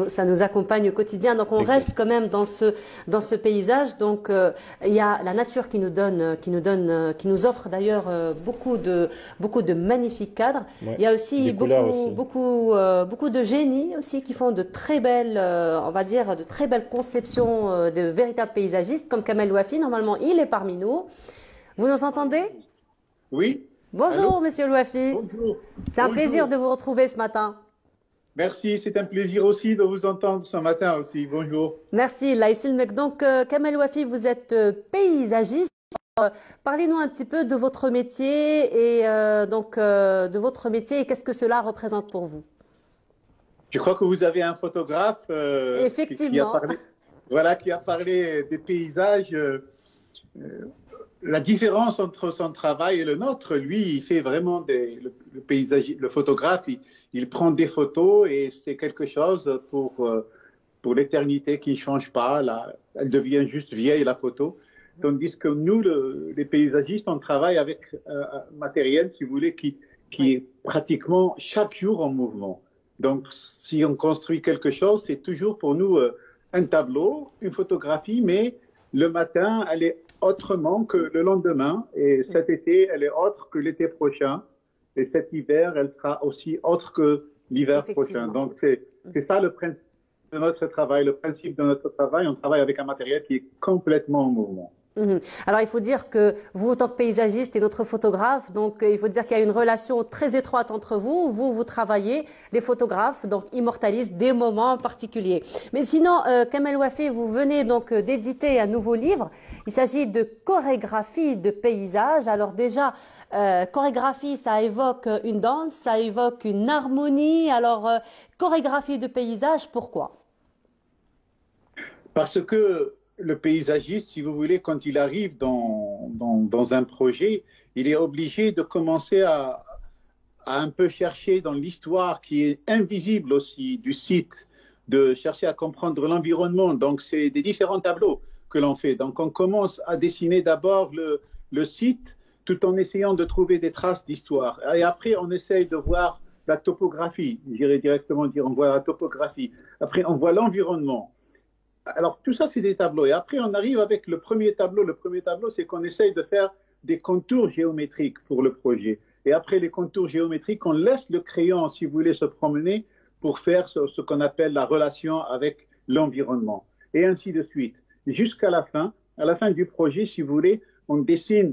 ça nous accompagne au quotidien. Donc on reste Exact. quand même dans ce paysage. Donc il y a la nature qui nous offre d'ailleurs beaucoup de magnifiques cadres. Ouais. Il y a Et aussi des couleurs beaucoup aussi. beaucoup beaucoup de génies aussi qui font de très belles, on va dire, de très belles conceptions, de véritables paysagistes comme Kamel Ouafi. Normalement, il est parmi nous. Vous nous entendez? Oui, allô? Bonjour, Monsieur Louafi. Bonjour. C'est un plaisir Bonjour. de vous retrouver ce matin. Merci, c'est un plaisir aussi de vous entendre ce matin aussi. Bonjour. Merci, Laïsil Mek. Donc, Kamel Ouafi, vous êtes paysagiste. Parlez-nous un petit peu de votre métier et de votre métier et qu'est-ce que cela représente pour vous. Je crois que vous avez un photographe qui a Effectivement. parlé, voilà, qui a parlé des paysages. Euh, la différence entre son travail et le nôtre, lui, il fait vraiment le paysage, le photographe, il prend des photos et c'est quelque chose pour l'éternité qui ne change pas. Là, elle devient juste vieille, la photo. Tandis que nous, les paysagistes, on travaille avec un matériel, si vous voulez, qui Oui, est pratiquement chaque jour en mouvement. Donc, si on construit quelque chose, c'est toujours pour nous un tableau, une photographie, mais le matin, elle est autrement que le lendemain. Et oui, cet été, elle est autre que l'été prochain. Et cet hiver, elle sera aussi autre que l'hiver prochain. effectivement. Donc, c'est ça le principe de notre travail. Le principe de notre travail, on travaille avec un matériel qui est complètement en mouvement. Mhm. Alors, il faut dire que vous, en tant que paysagiste et notre photographe, donc il faut dire qu'il y a une relation très étroite entre vous. Vous travaillez, les photographes, donc immortalisent des moments particuliers. Mais sinon, Kamel Ouafi, vous venez donc d'éditer un nouveau livre. Il s'agit de chorégraphie de paysage. Alors déjà, chorégraphie, ça évoque une danse, ça évoque une harmonie. Alors, chorégraphie de paysage, pourquoi? Parce que le paysagiste, si vous voulez, quand il arrive dans un projet, il est obligé de commencer à un peu chercher dans l'histoire qui est invisible aussi du site, de chercher à comprendre l'environnement. Donc, c'est des différents tableaux que l'on fait. Donc, on commence à dessiner d'abord le site tout en essayant de trouver des traces d'histoire. Et après, on essaye de voir la topographie. J'irai directement dire, on voit la topographie. Après, on voit l'environnement. Alors, tout ça, c'est des tableaux. Et après, on arrive avec le premier tableau. Le premier tableau, c'est qu'on essaye de faire des contours géométriques pour le projet. Et après les contours géométriques, on laisse le crayon, si vous voulez, se promener pour faire ce qu'on appelle la relation avec l'environnement. Et ainsi de suite. Jusqu'à à la fin du projet, si vous voulez, on dessine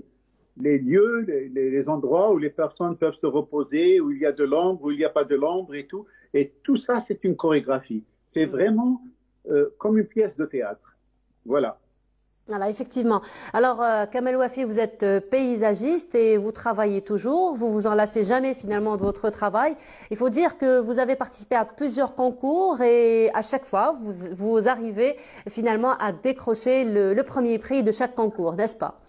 les lieux, les endroits où les personnes peuvent se reposer, où il y a de l'ombre, où il n'y a pas de l'ombre et tout. Et tout ça, c'est une chorégraphie. C'est vraiment comme une pièce de théâtre. Voilà. Voilà, effectivement. Alors, Kamel Ouafi, vous êtes paysagiste et vous travaillez toujours. Vous vous en lassez jamais finalement de votre travail. Il faut dire que vous avez participé à plusieurs concours et à chaque fois, vous arrivez finalement à décrocher le premier prix de chaque concours, n'est-ce pas?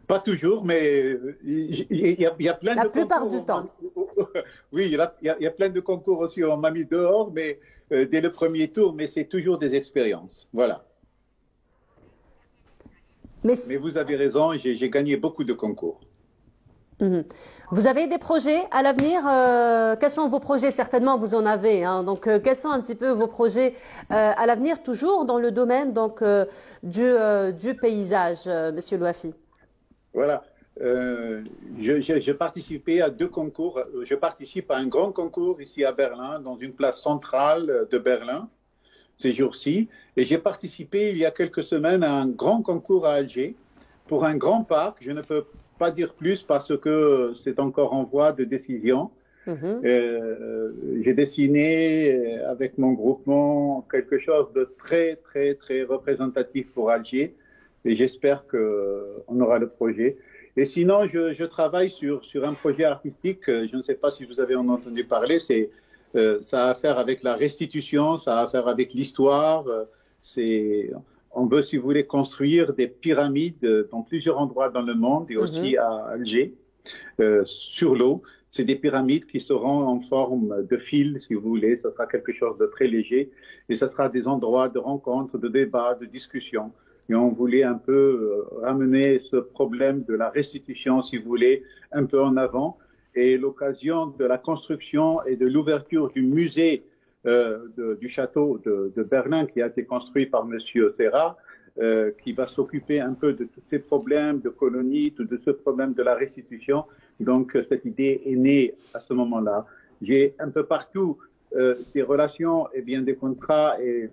Pas toujours, mais il y a plein La de plupart concours. du temps. Oui, il y a plein de concours aussi. On m'a mis dehors, mais dès le premier tour, mais c'est toujours des expériences. Voilà. Mais Mais vous avez raison, j'ai gagné beaucoup de concours. mhm. Vous avez des projets à l'avenir? Quels sont vos projets? Certainement, vous en avez, hein. Donc, quels sont un petit peu vos projets à l'avenir, toujours dans le domaine donc du paysage, Monsieur Louafi? Voilà. J'ai participé à deux concours. Je participe à un grand concours ici à Berlin, dans une place centrale de Berlin, ces jours-ci. Et j'ai participé il y a quelques semaines à un grand concours à Alger pour un grand parc. Je ne peux pas dire plus parce que c'est encore en voie de décision. Mhm. J'ai dessiné avec mon groupement quelque chose de très, très, très représentatif pour Alger et j'espère qu'on aura le projet. Et sinon, je travaille sur un projet artistique, je ne sais pas si vous avez en entendu parler, ça a à faire avec la restitution, ça a à faire avec l'histoire. On veut, si vous voulez, construire des pyramides dans plusieurs endroits dans le monde et aussi Mhm. à Alger, sur l'eau. C'est des pyramides qui seront en forme de fil, si vous voulez. Ce sera quelque chose de très léger. Et ce sera des endroits de rencontres, de débats, de discussions. Et on voulait un peu ramener ce problème de la restitution, si vous voulez, un peu en avant. Et l'occasion de la construction et de l'ouverture du musée du château de Berlin qui a été construit par Monsieur Serra, qui va s'occuper un peu de tous ces problèmes de colonie, de ce problème de la restitution. Donc cette idée est née à ce moment-là. J'ai un peu partout des relations et bien des contrats et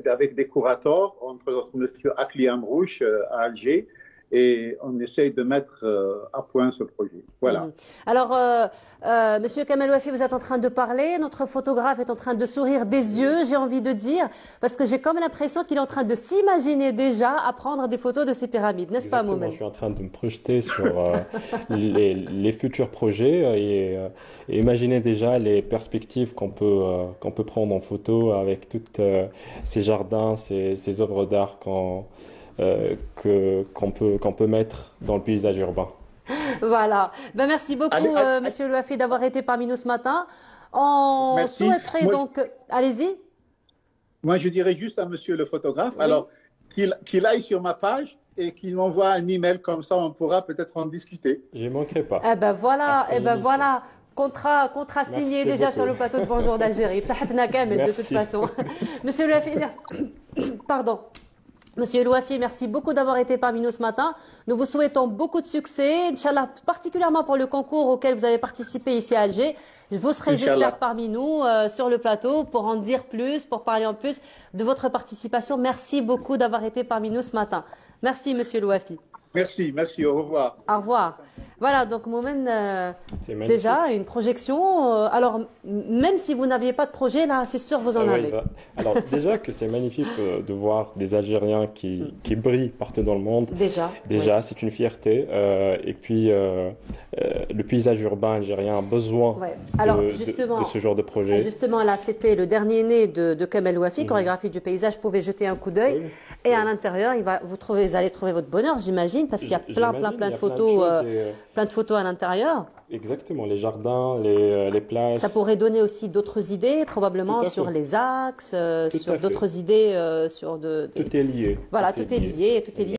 avec des curators, entre autres Monsieur Akli Amrouche à Alger, et on essaye de mettre à point ce projet. Voilà. Alors, Monsieur Kamel Ouafi, vous êtes en train de parler, notre photographe est en train de sourire des yeux, j'ai envie de dire, parce que j'ai comme l'impression qu'il est en train de s'imaginer déjà à prendre des photos de ces pyramides, n'est-ce pas, Mohamed? Je suis en train de me projeter sur les futurs projets et imaginer déjà les perspectives qu'on peut prendre en photo avec toutes ces jardins, ces œuvres d'art qu'on peut mettre dans le paysage urbain. Voilà. Ben, merci beaucoup, Monsieur Ouafi, d'avoir été parmi nous ce matin. On souhaiterait donc... Allez-y. Moi, je dirais juste à Monsieur le photographe, alors qu'il aille sur ma page et qu'il m'envoie un email, comme ça on pourra peut-être en discuter. Je ne manquerai pas. Eh ben voilà, Contrat signé déjà sur le plateau de Bonjour d'Algérie. De toute façon. Monsieur Ouafi, pardon. Monsieur Ouafi, merci beaucoup d'avoir été parmi nous ce matin. Nous vous souhaitons beaucoup de succès, Inch'Allah, particulièrement pour le concours auquel vous avez participé ici à Alger. Vous serez, j'espère, parmi nous sur le plateau pour en dire plus, pour parler en plus de votre participation. Merci beaucoup d'avoir été parmi nous ce matin. Merci, Monsieur Ouafi. Merci, au revoir. Au revoir. Voilà, donc Mohamed, déjà une projection. Alors, même si vous n'aviez pas de projet, là, c'est sûr vous en avez. Alors, déjà que c'est magnifique de voir des Algériens qui brillent partout dans le monde. Déjà, c'est une fierté. Et puis, le paysage urbain algérien a besoin de ce genre de projet. Justement, là, c'était le dernier né de Kamel Ouafi, chorégraphie du paysage. Vous pouvez jeter un coup d'œil. Et à l'intérieur, vous allez trouver votre bonheur, j'imagine, parce qu'il y a plein de photos, plein de photos à l'intérieur. Exactement, les jardins, les places. Ça pourrait donner aussi d'autres idées, probablement sur les axes, sur d'autres idées, Tout est lié. Voilà, tout est lié.